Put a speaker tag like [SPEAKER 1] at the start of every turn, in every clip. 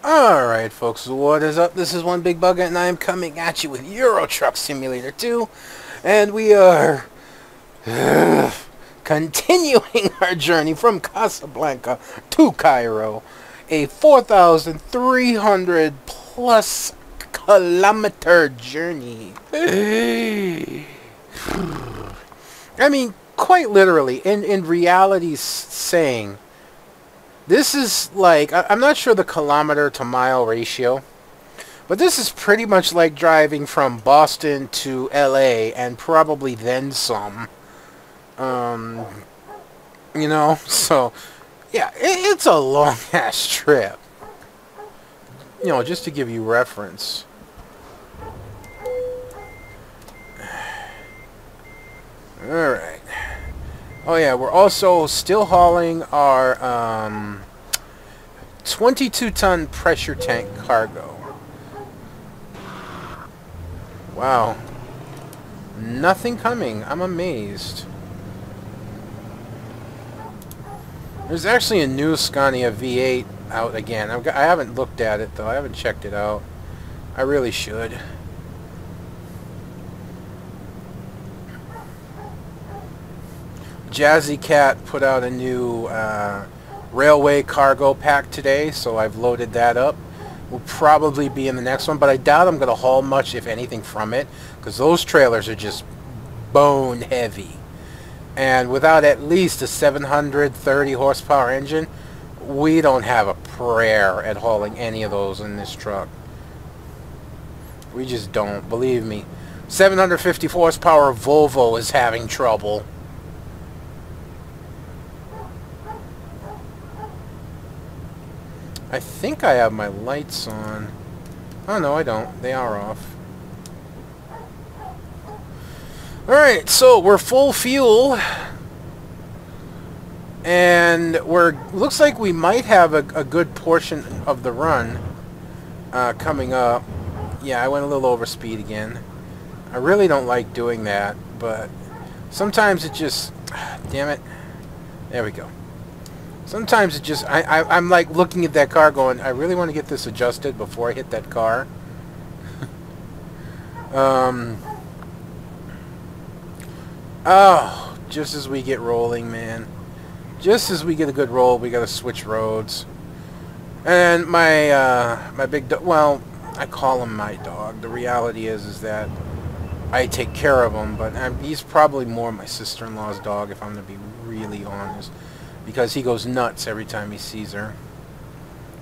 [SPEAKER 1] Alright folks, what is up? This is One Big Bug and I am coming at you with Euro Truck Simulator 2, and we are continuing our journey from Casablanca to Cairo, a 4,300 plus kilometer journey. I mean, quite literally, in reality saying, this is like, I'm not sure the kilometer to mile ratio, but this is pretty much like driving from Boston to LA and probably then some. You know, so yeah, it's a long ass trip. You know, just to give you reference. Alright. Oh yeah, we're also still hauling our 22-ton pressure tank cargo. Wow. Nothing coming. I'm amazed. There's actually a new Scania V8 out again. I haven't looked at it though. I haven't checked it out. I really should. Jazzy Cat put out a new railway cargo pack today, so I've loaded that up. Will probably be in the next one, but I doubt I'm going to haul much, if anything, from it, because those trailers are just bone heavy. And without at least a 730 horsepower engine, we don't have a prayer at hauling any of those in this truck. We just don't, believe me. 750 horsepower Volvo is having trouble. I think I have my lights on. Oh no, I don't. They are off. Alright, so we're full fuel. And looks like we might have a good portion of the run coming up. Yeah, I went a little over speed again. I really don't like doing that, but sometimes it just... Damn it. There we go. Sometimes it just, I'm like looking at that car going, I really want to get this adjusted before I hit that car. Oh, just as we get rolling, man. Just as we get a good roll, we got to switch roads. And my big dog, well, I call him my dog. The reality is that I take care of him, but he's probably more my sister-in-law's dog, if I'm going to be really honest. Because he goes nuts every time he sees her.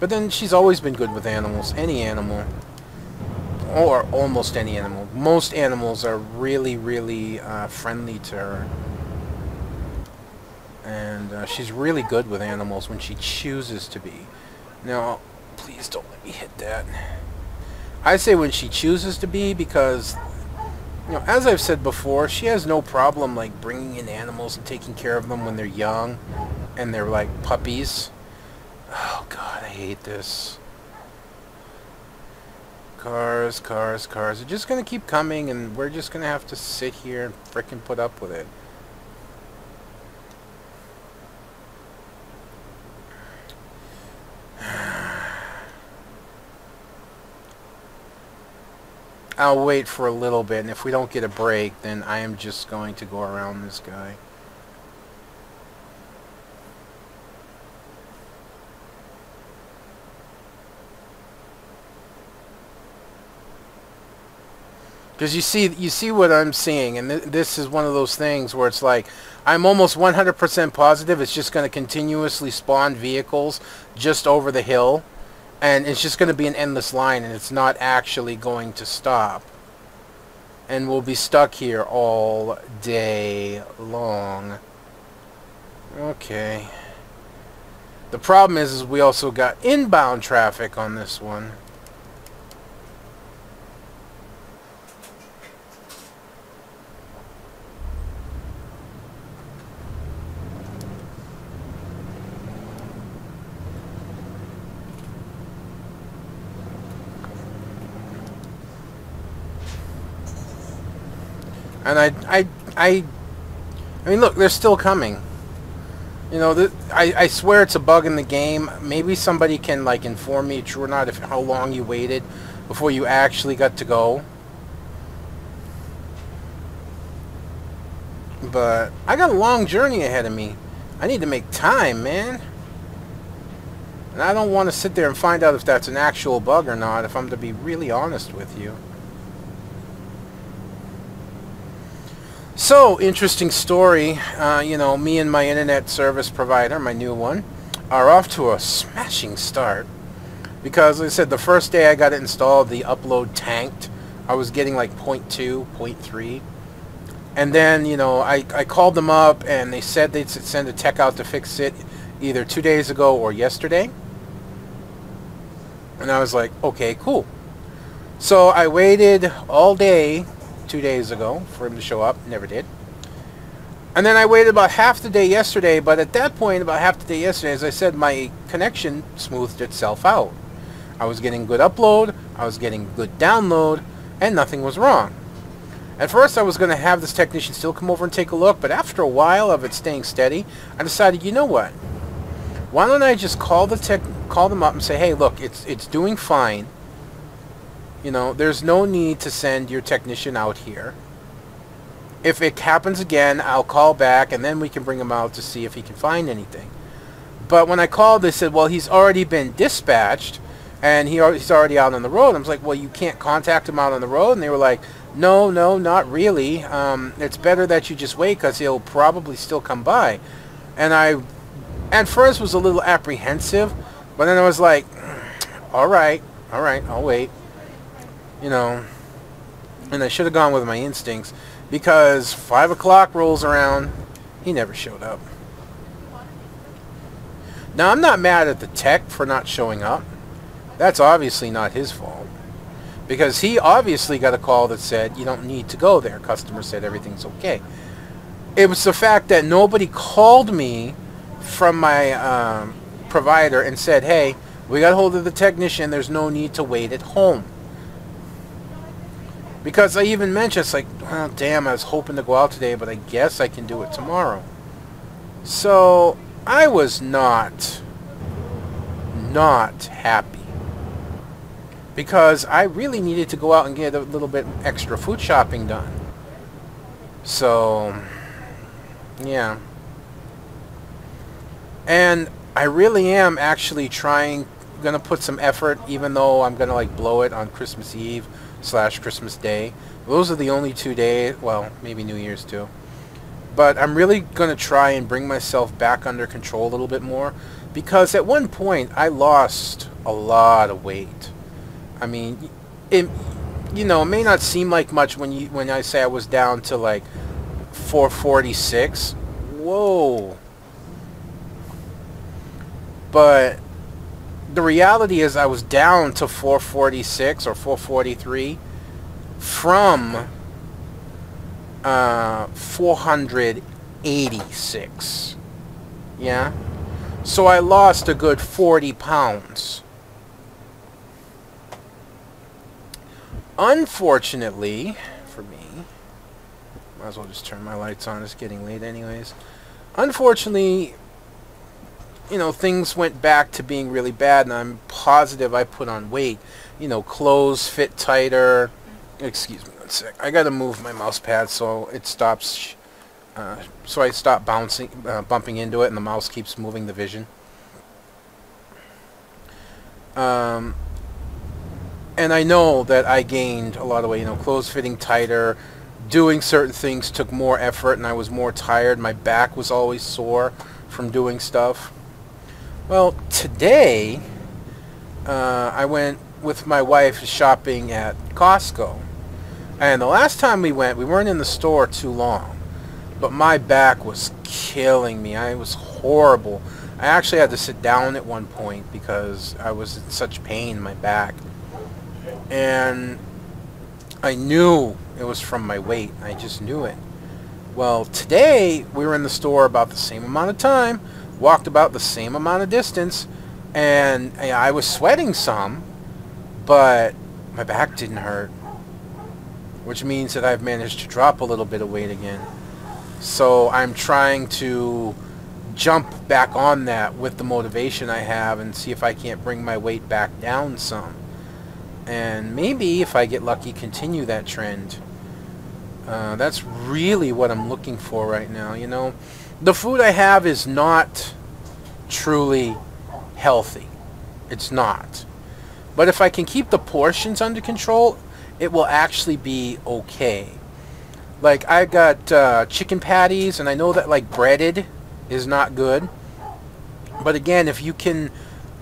[SPEAKER 1] But then she's always been good with animals. Any animal. Or almost any animal. Most animals are really, really friendly to her. And she's really good with animals when she chooses to be. Now, please don't let me hit that. I say when she chooses to be because... You know, as I've said before, she has no problem like bringing in animals and taking care of them when they're young and they're like puppies. Oh God, I hate this. Cars, cars, cars. They're just gonna keep coming and we're just gonna have to sit here and frickin' put up with it. I'll wait for a little bit, and if we don't get a break, then I am just going to go around this guy. Because you see what I'm seeing, and this is one of those things where it's like, I'm almost 100% positive it's just going to continuously spawn vehicles just over the hill. And it's just going to be an endless line, and it's not actually going to stop. And we'll be stuck here all day long. Okay. The problem is we also got inbound traffic on this one. And I mean, look, they're still coming. You know, I swear it's a bug in the game. Maybe somebody can like inform me, true or not, if how long you waited before you actually got to go. But I got a long journey ahead of me. I need to make time, man. And I don't want to sit there and find out if that's an actual bug or not, if I'm to be really honest with you. So, interesting story. You know, me and my internet service provider, my new one, are off to a smashing start. Because, like I said, the first day I got it installed, the upload tanked. I was getting like 0.2, 0.3. And then, you know, I called them up and they said they'd send a tech out to fix it either 2 days ago or yesterday. And I was like, okay, cool. So I waited all day 2 days ago for him to show up. Never did. And then I waited about half the day yesterday, but at that point, about half the day yesterday, as I said, my connection smoothed itself out. I was getting good upload, I was getting good download, and nothing was wrong. At first I was going to have this technician still come over and take a look, but after a while of it staying steady, I decided, you know what? Why don't I just call them up and say, hey, look, it's doing fine. You know, there's no need to send your technician out here. If it happens again, I'll call back and then we can bring him out to see if he can find anything. But when I called, they said, well, he's already been dispatched and he's already out on the road. I was like, well, you can't contact him out on the road? And they were like, no, not really. It's better that you just wait because he'll probably still come by. And I, at first, was a little apprehensive, but then I was like, all right, I'll wait. You know, and I should have gone with my instincts because 5 o'clock rolls around, he never showed up. Now, I'm not mad at the tech for not showing up. That's obviously not his fault. Because he obviously got a call that said, you don't need to go there. Customer said everything's okay. It was the fact that nobody called me from my provider and said, hey, we got hold of the technician. There's no need to wait at home. Because I even mentioned, it's like, well, damn, I was hoping to go out today, but I guess I can do it tomorrow. So I was not happy. Because I really needed to go out and get a little bit extra food shopping done. So, yeah. And I really am actually going to put some effort, even though I'm going to like blow it on Christmas Eve / Christmas Day. Those are the only 2 days, well, maybe New Year's too. But I'm really going to try and bring myself back under control a little bit more. Because at one point, I lost a lot of weight. I mean, it may not seem like much when I say I was down to like 446. Whoa. But the reality is I was down to 446 or 443 from 486. Yeah? So I lost a good 40 pounds. Unfortunately, for me, might as well just turn my lights on. It's getting late anyways. Unfortunately, you know, things went back to being really bad, and I'm positive I put on weight. You know, clothes fit tighter. Excuse me one sec. I gotta move my mouse pad so it stops, so I stop bumping into it, and the mouse keeps moving the vision. And I know that I gained a lot of weight. You know, clothes fitting tighter, doing certain things took more effort, and I was more tired. My back was always sore from doing stuff. Well, today, I went with my wife shopping at Costco. And the last time we went, we weren't in the store too long. But my back was killing me. It was horrible. I actually had to sit down at one point because I was in such pain in my back. And I knew it was from my weight. I just knew it. Well, today we were in the store about the same amount of time, walked about the same amount of distance, and I was sweating some, but my back didn't hurt, which means that I've managed to drop a little bit of weight again. So I'm trying to jump back on that with the motivation I have and see if I can't bring my weight back down some. And maybe, if I get lucky, continue that trend. That's really what I'm looking for right now, you know. The food I have is not truly healthy. It's not. But if I can keep the portions under control, it will actually be okay. Like, I got chicken patties, and I know that, like, breaded is not good. But again, if you can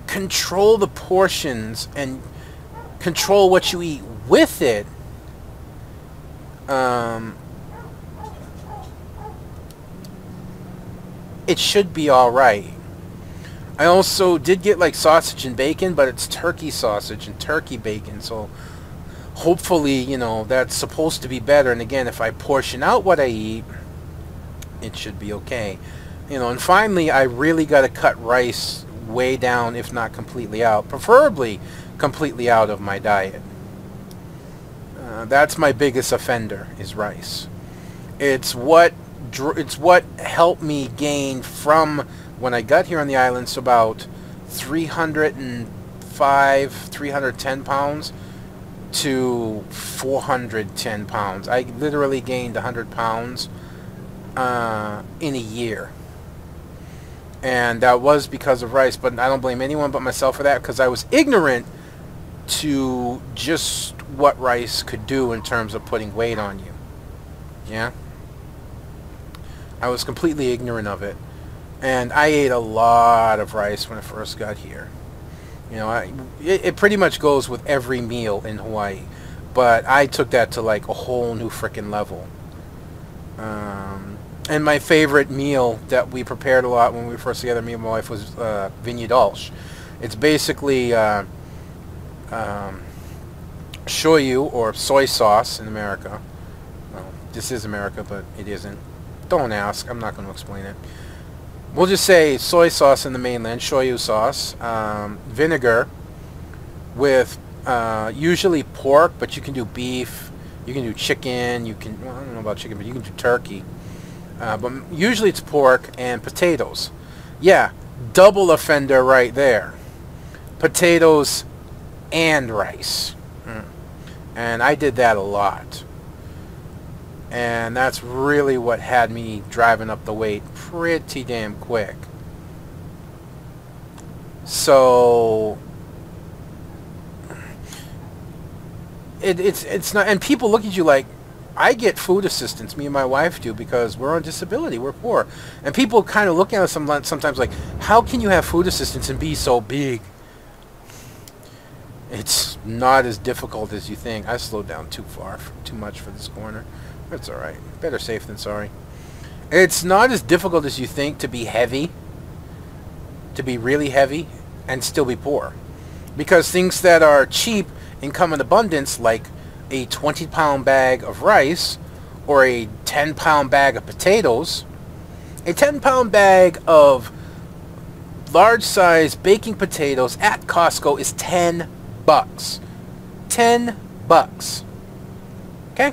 [SPEAKER 1] control the portions and control what you eat with it, it should be alright. I also did get like sausage and bacon, but it's turkey sausage and turkey bacon, so hopefully, you know, that's supposed to be better. And again, if I portion out what I eat, it should be okay. You know, and finally, I really got to cut rice way down, if not completely out, preferably completely out of my diet. That's my biggest offender, is rice. It's what helped me gain from when I got here on the islands about 305, 310 pounds to 410 pounds. I literally gained 100 pounds in a year. And that was because of rice, but I don't blame anyone but myself for that, because I was ignorant to just what rice could do in terms of putting weight on you. Yeah? I was completely ignorant of it. And I ate a lot of rice when I first got here. You know, it pretty much goes with every meal in Hawaii. But I took that to like a whole new frickin' level. And my favorite meal that we prepared a lot when we were first together, me and my wife, was vinyadolsh. It's basically shoyu, or soy sauce in America. Well, this is America, but it isn't. Don't ask. I'm not going to explain it. We'll just say soy sauce in the mainland, shoyu sauce, vinegar with usually pork, but you can do beef, you can do chicken, you can, well, I don't know about chicken, but you can do turkey. But usually it's pork and potatoes. Yeah, double offender right there. Potatoes and rice. And I did that a lot. And that's really what had me driving up the weight pretty damn quick. So it's not, and people look at you like, I get food assistance, me and my wife do, because we're on disability, we're poor. And people kind of look at us sometimes like, how can you have food assistance and be so big? It's not as difficult as you think. I slowed down too much for this corner. That's alright. Better safe than sorry. It's not as difficult as you think to be heavy, to be really heavy, and still be poor. Because things that are cheap and come in abundance, like a 20-pound bag of rice or a 10-pound bag of potatoes, a 10-pound bag of large-size baking potatoes at Costco is $10. $10. Okay?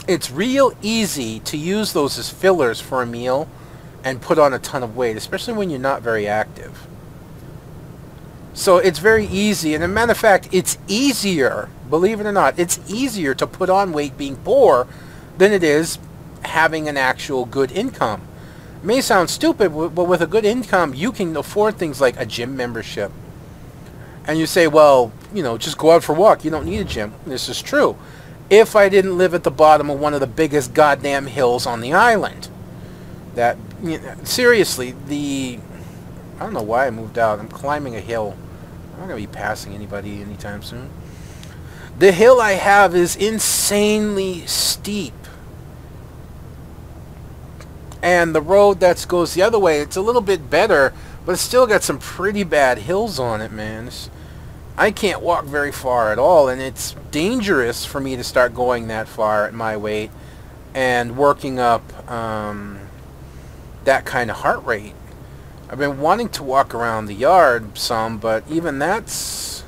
[SPEAKER 1] It's real easy to use those as fillers for a meal and put on a ton of weight, especially when you're not very active. So it's very easy, and as a matter of fact, it's easier, believe it or not, it's easier to put on weight being poor than it is having an actual good income. It may sound stupid, but with a good income, you can afford things like a gym membership. And you say, well, you know, just go out for a walk. You don't need a gym. This is true. If I didn't live at the bottom of one of the biggest goddamn hills on the island. That, you know, seriously, I don't know why I moved out. I'm climbing a hill. I'm not going to be passing anybody anytime soon. The hill I have is insanely steep. And the road that goes the other way, it's a little bit better, but it's still got some pretty bad hills on it, man. I can't walk very far at all, and it's dangerous for me to start going that far at my weight and working up that kind of heart rate. I've been wanting to walk around the yard some, but even that's...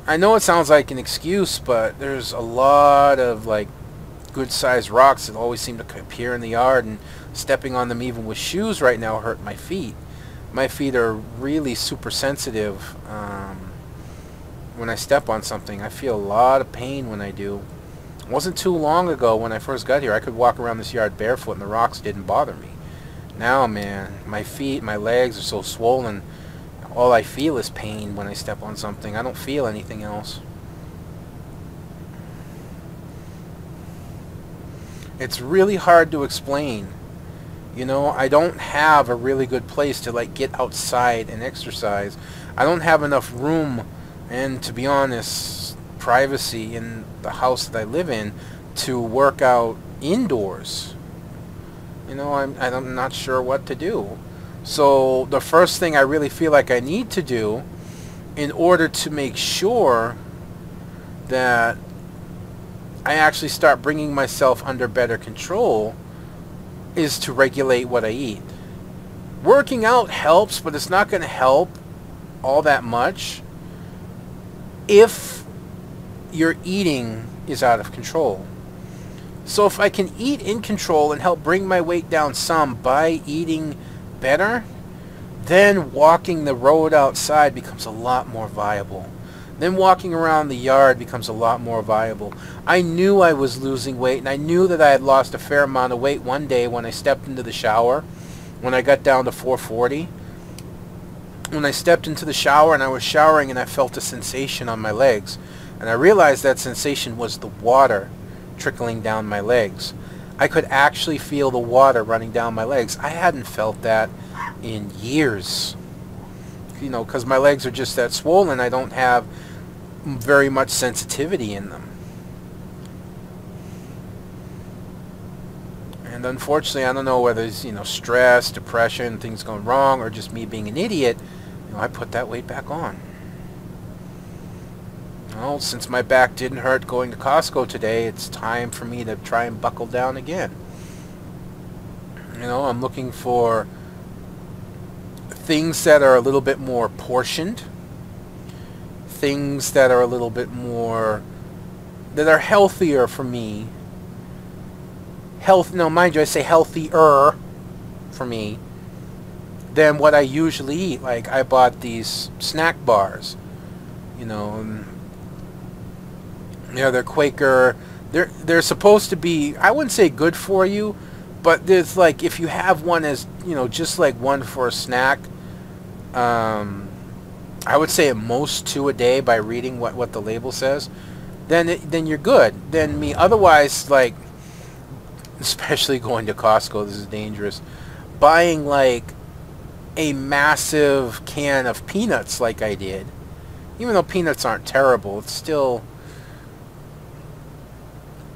[SPEAKER 1] I know it sounds like an excuse, but there's a lot of, like, good-sized rocks that always seem to appear in the yard, and stepping on them even with shoes right now hurt my feet. My feet are really super sensitive when I step on something. I feel a lot of pain when I do. It wasn't too long ago when I first got here, I could walk around this yard barefoot and the rocks didn't bother me. Now, man, my feet, my legs are so swollen, all I feel is pain when I step on something. I don't feel anything else. It's really hard to explain. You know, I don't have a really good place to like get outside and exercise. I don't have enough room and, to be honest, privacy in the house that I live in to work out indoors. You know, I'm not sure what to do. So the first thing I really feel like I need to do in order to make sure that I actually start bringing myself under better control is to regulate what I eat. Working out helps, but it's not going to help all that much if your eating is out of control. So if I can eat in control and help bring my weight down some by eating better, then walking the road outside becomes a lot more viable. Then walking around the yard becomes a lot more viable. I knew I was losing weight, and I knew that I had lost a fair amount of weight one day when I stepped into the shower, when I got down to 440. When I stepped into the shower and I was showering and I felt a sensation on my legs, and I realized that sensation was the water trickling down my legs. I could actually feel the water running down my legs. I hadn't felt that in years. You know, because my legs are just that swollen, I don't have very much sensitivity in them. And unfortunately, I don't know whether it's, you know, stress, depression, things going wrong, or just me being an idiot, you know, I put that weight back on. Well, since my back didn't hurt going to Costco today, it's time for me to try and buckle down again. You know, I'm looking for things that are a little bit more portioned, things that are a little bit more, that are healthier for me. No, mind you, I say healthier for me than what I usually eat. Like, I bought these snack bars, you know, they're Quaker. They're supposed to be, I wouldn't say good for you, but there's like, if you have one as, you know, just like one for a snack, I would say at most 2 a day by reading what the label says, then you're good. Then me, otherwise, like, especially going to Costco, this is dangerous, buying like a massive can of peanuts like I did, even though peanuts aren't terrible, it's still,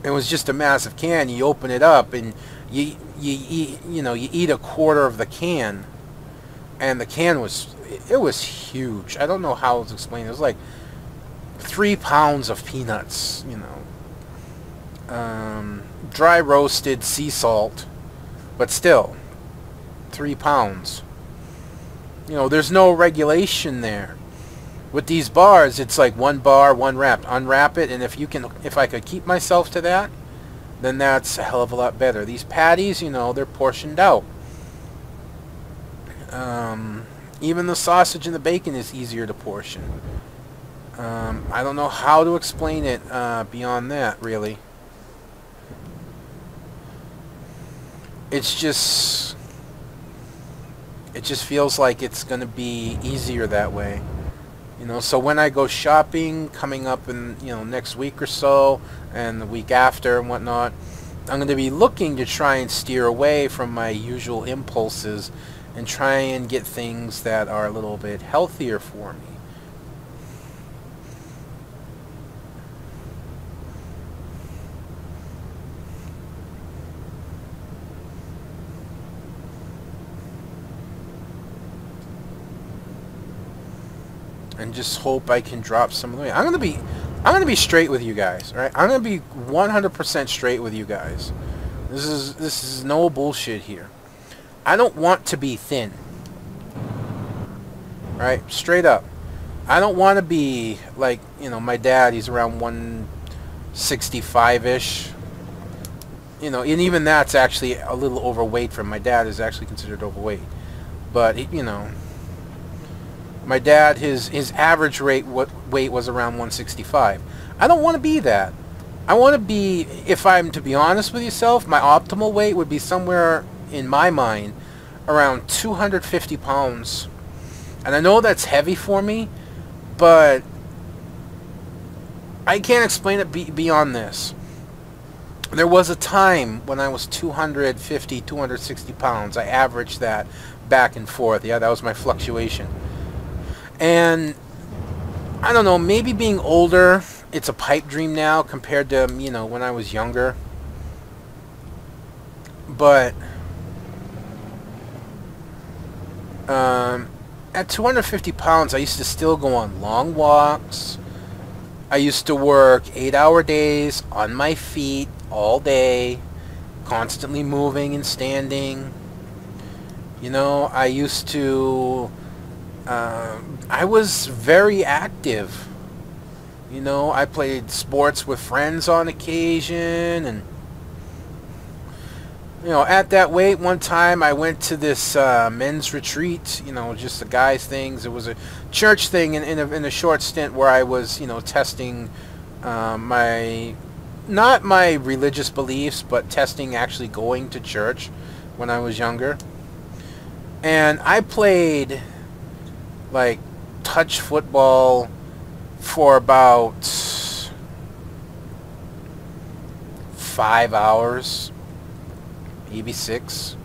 [SPEAKER 1] it was just a massive can. You open it up and you eat, you know, you eat a quarter of the can, and the can was, it was huge. I don't know how to explain it. It was like 3 pounds of peanuts, you know, dry roasted sea salt, but still 3 pounds. You know, there's no regulation there. With these bars, it's like 1 bar, 1 wrap. Unwrap it, and if I could keep myself to that, then that's a hell of a lot better. These patties, you know, they're portioned out. Even the sausage and the bacon is easier to portion. I don't know how to explain it beyond that, really. It just feels like it's going to be easier that way. You know, so when I go shopping coming up in, you know, next week or so and the week after and whatnot, I'm going to be looking to try and steer away from my usual impulses and try and get things that are a little bit healthier for me. And just hope I can drop some of the weight. I'm gonna be straight with you guys, right? I'm gonna be 100% straight with you guys. This is no bullshit here. I don't want to be thin, right? Straight up. I don't want to be like, you know, my dad. He's around 165-ish. You know, and even that's actually a little overweight for my dad. Is actually considered overweight. But, you know, my dad, his average weight was around 165. I don't want to be that. I want to be, if I'm to be honest with yourself, my optimal weight would be somewhere, in my mind, around 250 pounds. And I know that's heavy for me, but I can't explain it beyond this. There was a time when I was 250, 260 pounds. I averaged that back and forth. Yeah, that was my fluctuation. And I don't know, maybe being older, it's a pipe dream now compared to, you know, when I was younger. But at 250 pounds, I used to still go on long walks. I used to work 8-hour days on my feet all day, constantly moving and standing. You know, I used to, I was very active. You know, I played sports with friends on occasion, and, you know, at that weight, one time I went to this men's retreat, you know, just the guys' things. It was a church thing in a short stint where I was, you know, testing not my religious beliefs, but testing actually going to church when I was younger. And I played, like, touch football for about 5 hours, maybe 6.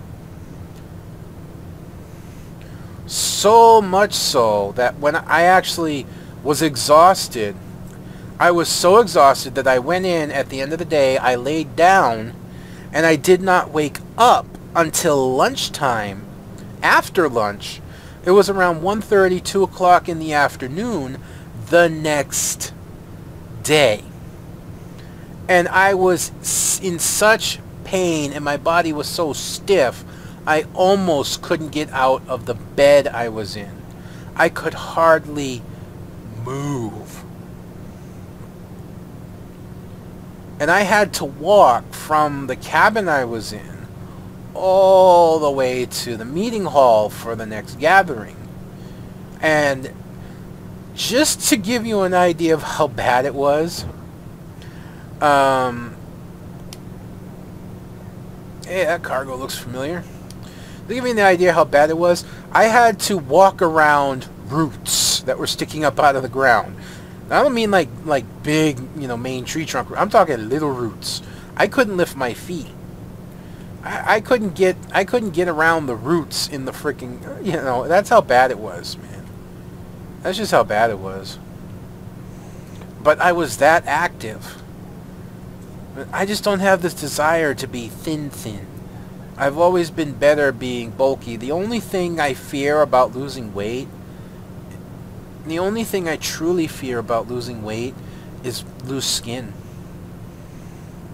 [SPEAKER 1] So much so that when I actually was exhausted, I was so exhausted that I went in at the end of the day, I laid down, and I did not wake up until lunchtime. After lunch, it was around 1:30, 2 o'clock in the afternoon the next day. And I was in such pain, and my body was so stiff, I almost couldn't get out of the bed I was in. I could hardly move. And I had to walk from the cabin I was in all the way to the meeting hall for the next gathering. And just to give you an idea of how bad it was, hey, that cargo looks familiar. To give you an idea how bad it was, I had to walk around roots that were sticking up out of the ground. I don't mean like big, you know, main tree trunk. I'm talking little roots. I couldn't lift my feet. I couldn't get around the roots in the freaking, you know, that's how bad it was, man. That's just how bad it was. But I was that active. I just don't have this desire to be thin. I've always been better being bulky. The only thing I fear about losing weight, the only thing I truly fear about losing weight is loose skin.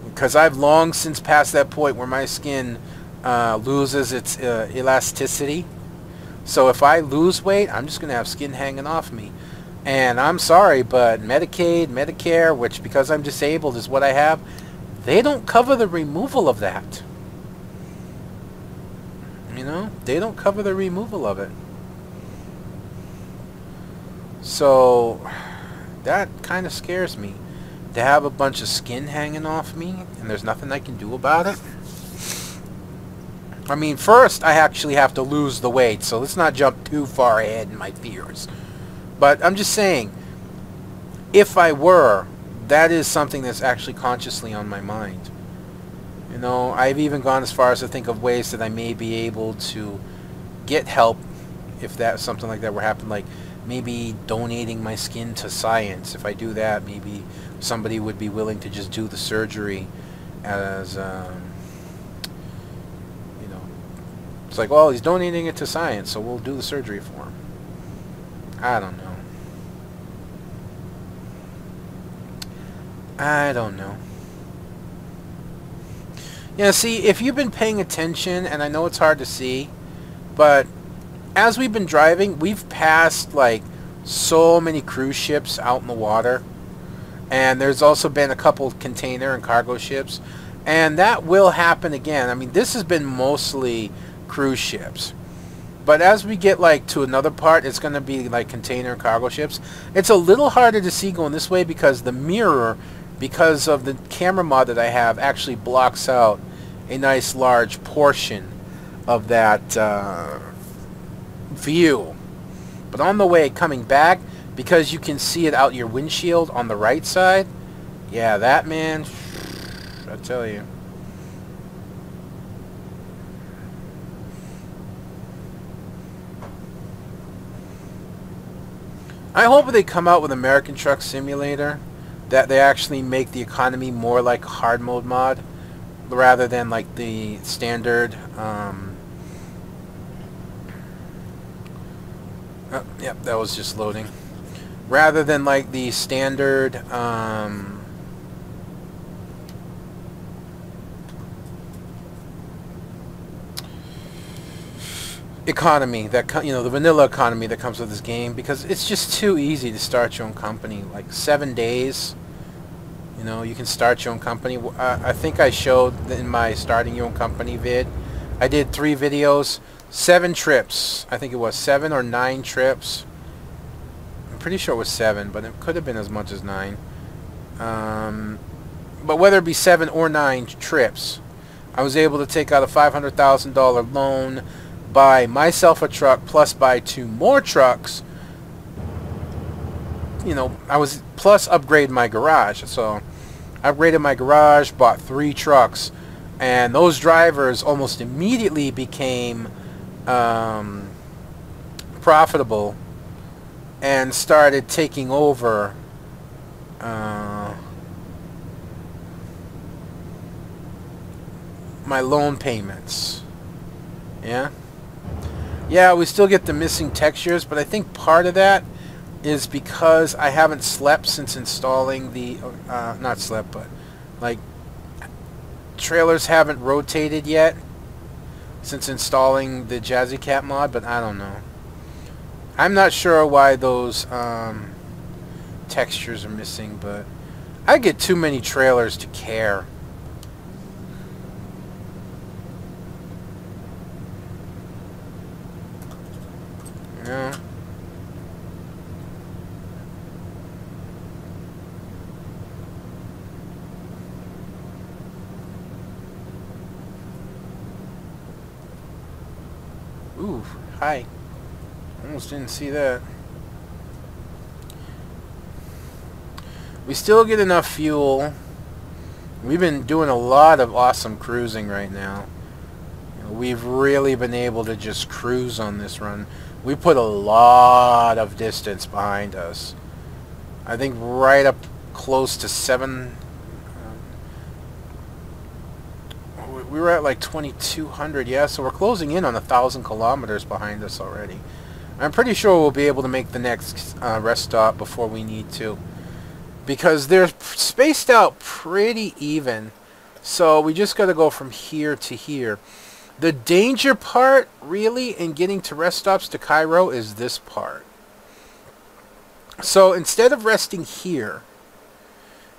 [SPEAKER 1] Because I've long since passed that point where my skin loses its elasticity. So if I lose weight, I'm just going to have skin hanging off me. And I'm sorry, but Medicaid, Medicare, which because I'm disabled is what I have, they don't cover the removal of that. You know, they don't cover the removal of it. So that kind of scares me, to have a bunch of skin hanging off me and there's nothing I can do about it. I mean, first I actually have to lose the weight, so let's not jump too far ahead in my fears. But I'm just saying, if I were, that is something that's actually consciously on my mind. You know, I've even gone as far as to think of ways that I may be able to get help if that something like that were happen, like maybe donating my skin to science. If I do that, maybe somebody would be willing to just do the surgery as, you know, it's like, well, he's donating it to science, so we'll do the surgery for him. I don't know. I don't know. Yeah, see, if you've been paying attention, and I know it's hard to see, but as we've been driving, we've passed, like, so many cruise ships out in the water. And there's also been a couple container and cargo ships. And that will happen again. I mean, this has been mostly cruise ships. But as we get like to another part, it's going to be like container and cargo ships. It's a little harder to see going this way because the mirror, because of the camera mod that I have, actually blocks out a nice large portion of that view. But on the way coming back, because you can see it out your windshield on the right side, yeah, that, man, I tell you. I hope they come out with American Truck Simulator, that they actually make the economy more like a hard mode mod rather than like the standard. Yep, that was just loading. Rather than like the standard economy that the vanilla economy that comes with this game, because it's just too easy to start your own company. Like 7 days, you can start your own company. I think I showed in my starting your own company vid, I did 3 videos, 7 trips. I think it was 7 or 9 trips. I'm pretty sure it was 7, but it could have been as much as 9. But whether it be 7 or 9 trips, I was able to take out a $500,000 loan, buy myself a truck, plus buy 2 more trucks. I was plus upgrade my garage. So I upgraded my garage, bought 3 trucks, and those drivers almost immediately became profitable and started taking over my loan payments. Yeah, we still get the missing textures, but I think part of that is because I haven't slept since installing the not slept, but like trailers haven't rotated yet since installing the Jazzy Cat mod, but I don't know. I'm not sure why those textures are missing, but I get too many trailers to care. Yeah. Ooh, hi. Almost didn't see that. We still get enough fuel. We've been doing a lot of awesome cruising right now. We've really been able to just cruise on this run. We put a lot of distance behind us. I think right up close to 7. We were at like 2,200, yeah, so we're closing in on 1,000 kilometers behind us already. I'm pretty sure we'll be able to make the next rest stop before we need to, because they're spaced out pretty even. So we just got to go from here to here. The danger part, really, in getting to rest stops to Cairo is this part. So instead of resting here,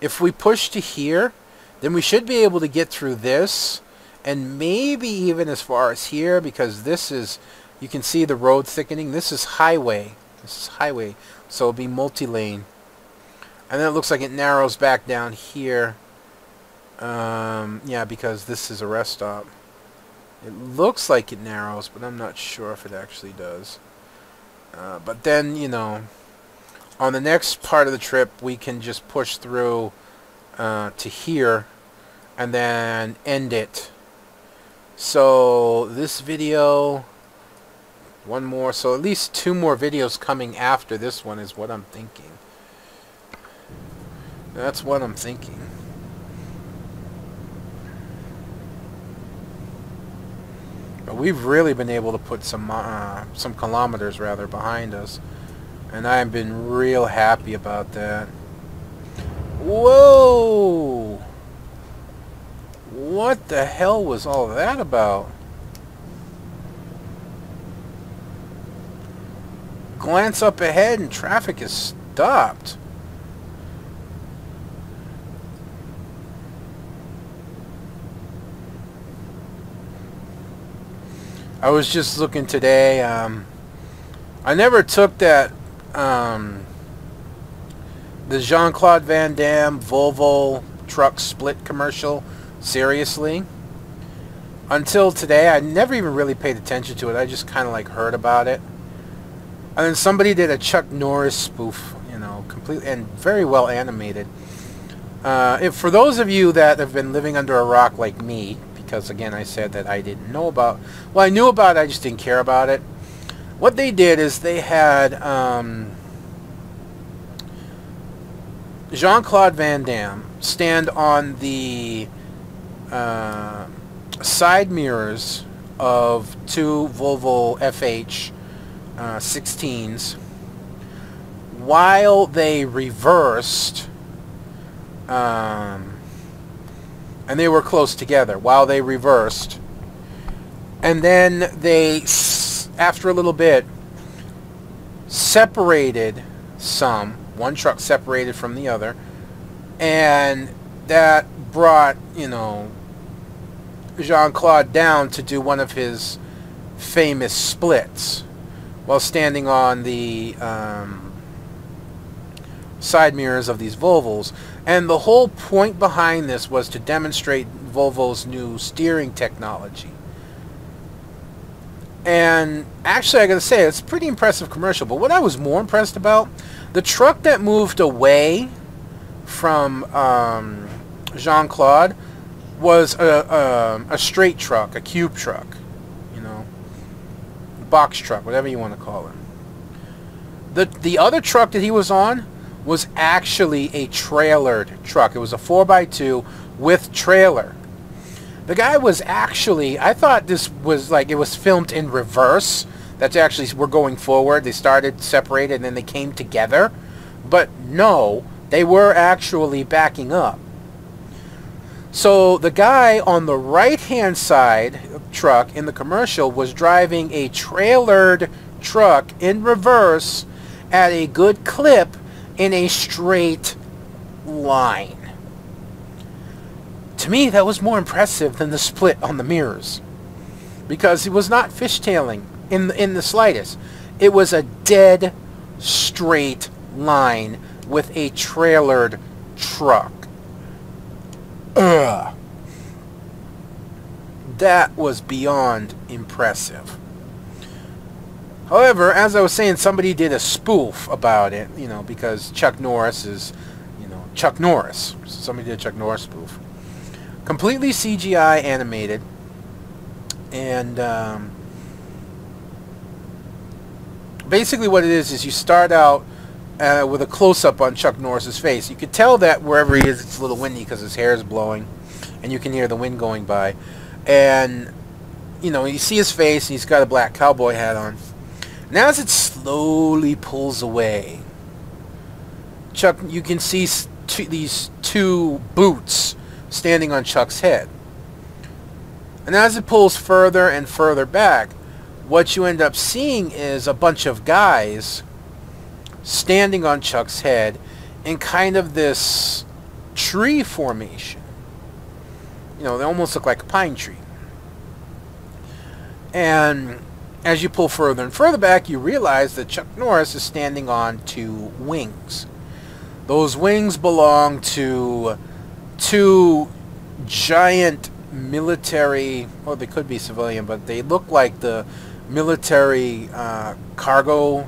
[SPEAKER 1] if we push to here, then we should be able to get through this, and maybe even as far as here, because this is, you can see the road thickening. This is highway. This is highway, so it'll be multi-lane. And then it looks like it narrows back down here. Yeah, because this is a rest stop. It looks like it narrows, but I'm not sure if it actually does. But then, on the next part of the trip, we can just push through to here and then end it. So this video, one more, so at least 2 more videos coming after this one is what I'm thinking. That's what I'm thinking. But we've really been able to put some kilometers rather behind us, and I've been real happy about that. Whoa! What the hell was all that about? Glance up ahead and traffic is stopped. I was just looking today. I never took that the Jean-Claude Van Damme Volvo truck split commercial seriously until today. I never even really paid attention to it. I just kind of like heard about it. And then somebody did a Chuck Norris spoof, you know, completely and very well animated. For those of you that have been living under a rock like me, because again I said that I didn't know about, well, I knew about it, I just didn't care about it. What they did is they had Jean-Claude Van Damme stand on the side mirrors of two Volvo FH 16s while they reversed, and they were close together while they reversed, and then they, after a little bit, separated some. One truck separated from the other, and that brought, you know, Jean-Claude down to do one of his famous splits while standing on the side mirrors of these Volvos. And the whole point behind this was to demonstrate Volvo's new steering technology. And actually, I gotta say, it's a pretty impressive commercial. But what I was more impressed about, the truck that moved away from Jean-Claude was a straight truck, a cube truck, you know, box truck, whatever you want to call it. The other truck that he was on was actually a trailered truck. It was a 4x2 with trailer. The guy was actually, I thought this was like, it was filmed in reverse. That's actually, we're going forward. They started separated and then they came together. But no, they were actually backing up. So the guy on the right-hand side truck in the commercial was driving a trailered truck in reverse at a good clip in a straight line. To me, that was more impressive than the split on the mirrors, because it was not fishtailing in the slightest. It was a dead straight line with a trailered truck. Ugh. That was beyond impressive. However, as I was saying, somebody did a spoof about it, you know, because Chuck Norris is, you know, Chuck Norris. Somebody did a Chuck Norris spoof. Completely CGI animated. And basically what it is you start out with a close-up on Chuck Norris's face. You could tell that wherever he is, it's a little windy because his hair is blowing, and you can hear the wind going by. And, you know, you see his face, and he's got a black cowboy hat on. And as it slowly pulls away, Chuck, you can see these two boots standing on Chuck's head. And as it pulls further and further back, what you end up seeing is a bunch of guys standing on Chuck's head in kind of this tree formation. You know, they almost look like a pine tree. And as you pull further and further back, you realize that Chuck Norris is standing on two wings. Those wings belong to two giant military, well, they could be civilian, but they look like the military cargo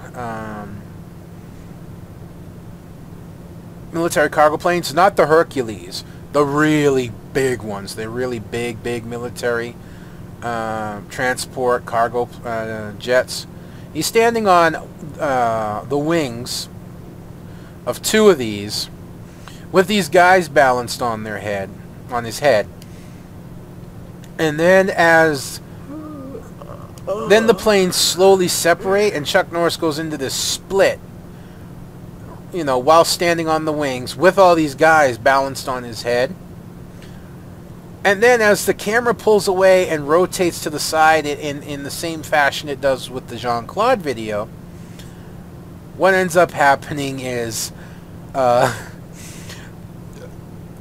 [SPEAKER 1] planes, not the Hercules, the really big ones. They're really big military transport cargo jets. He's standing on the wings of two of these with these guys balanced on their head, on his head. And then then the planes slowly separate and Chuck Norris goes into this split, you know, while standing on the wings with all these guys balanced on his head. And then as the camera pulls away and rotates to the side in the same fashion it does with the Jean-Claude video, what ends up happening is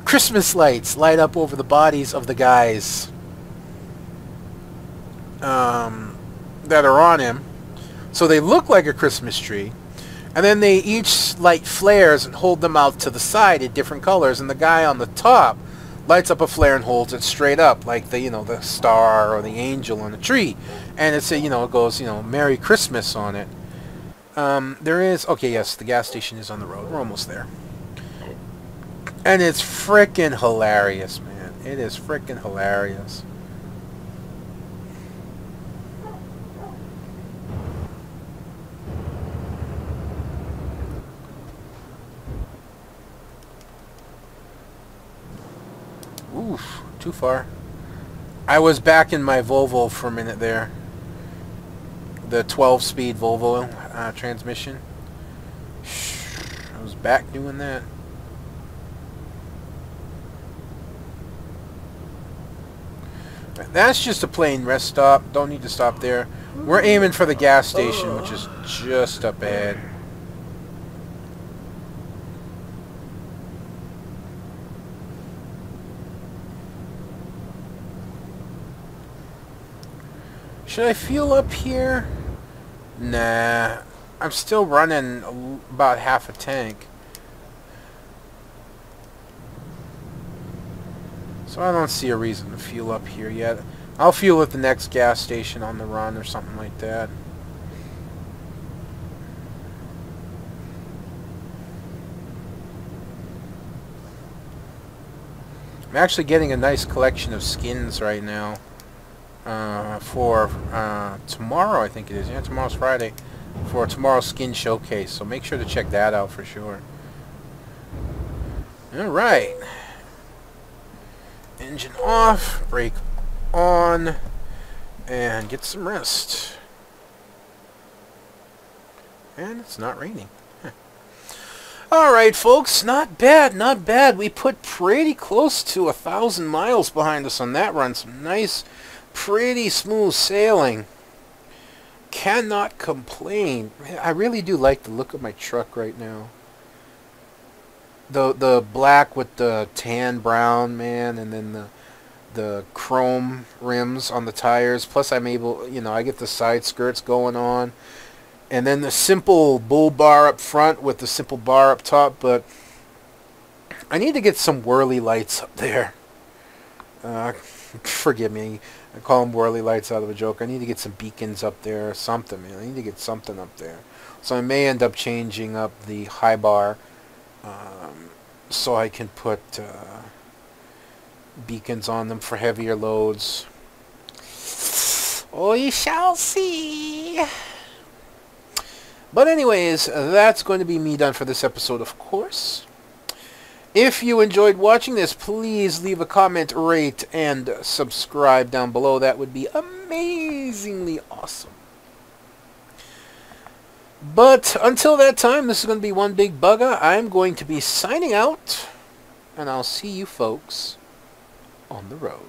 [SPEAKER 1] Christmas lights light up over the bodies of the guys that are on him, so they look like a Christmas tree. And then they each light flares and hold them out to the side in different colors. And the guy on the top lights up a flare and holds it straight up, like the, the star or the angel on a tree. And it's, it goes, Merry Christmas on it. There is, okay, yes, the gas station is on the road. We're almost there. And it's frickin' hilarious, man. It is frickin' hilarious. Oof, too far. I was back in my Volvo for a minute there. The 12-speed Volvo transmission. I was back doing that. That's just a plain rest stop. Don't need to stop there. We're aiming for the gas station, which is just up ahead. Should I fuel up here? Nah. I'm still running about half a tank. So I don't see a reason to fuel up here yet. I'll fuel at the next gas station on the run or something like that. I'm actually getting a nice collection of skins right now. For tomorrow, I think it is. Yeah, tomorrow's Friday. For tomorrow's skin showcase. So make sure to check that out for sure. Alright. Engine off. Brake on. And get some rest. And it's not raining. Alright, folks. Not bad, not bad. We put pretty close to 1,000 miles behind us on that run. Some nice, pretty smooth sailing. Cannot complain. I really do like the look of my truck right now. The black with the tan brown, man, and then the chrome rims on the tires. Plus I'm able, I get the side skirts going on. And then the simple bull bar up front with the simple bar up top. But I need to get some whirly lights up there. Forgive me. I call them whirly lights out of a joke. I need to get some beacons up there or something, man. I need to get something up there. So I may end up changing up the high bar so I can put beacons on them for heavier loads. Oh, you shall see. But anyways, that's going to be me done for this episode, of course. If you enjoyed watching this, please leave a comment, rate, and subscribe down below. That would be amazingly awesome. But until that time, this is going to be one big bugger. I'm going to be signing out, and I'll see you folks on the road.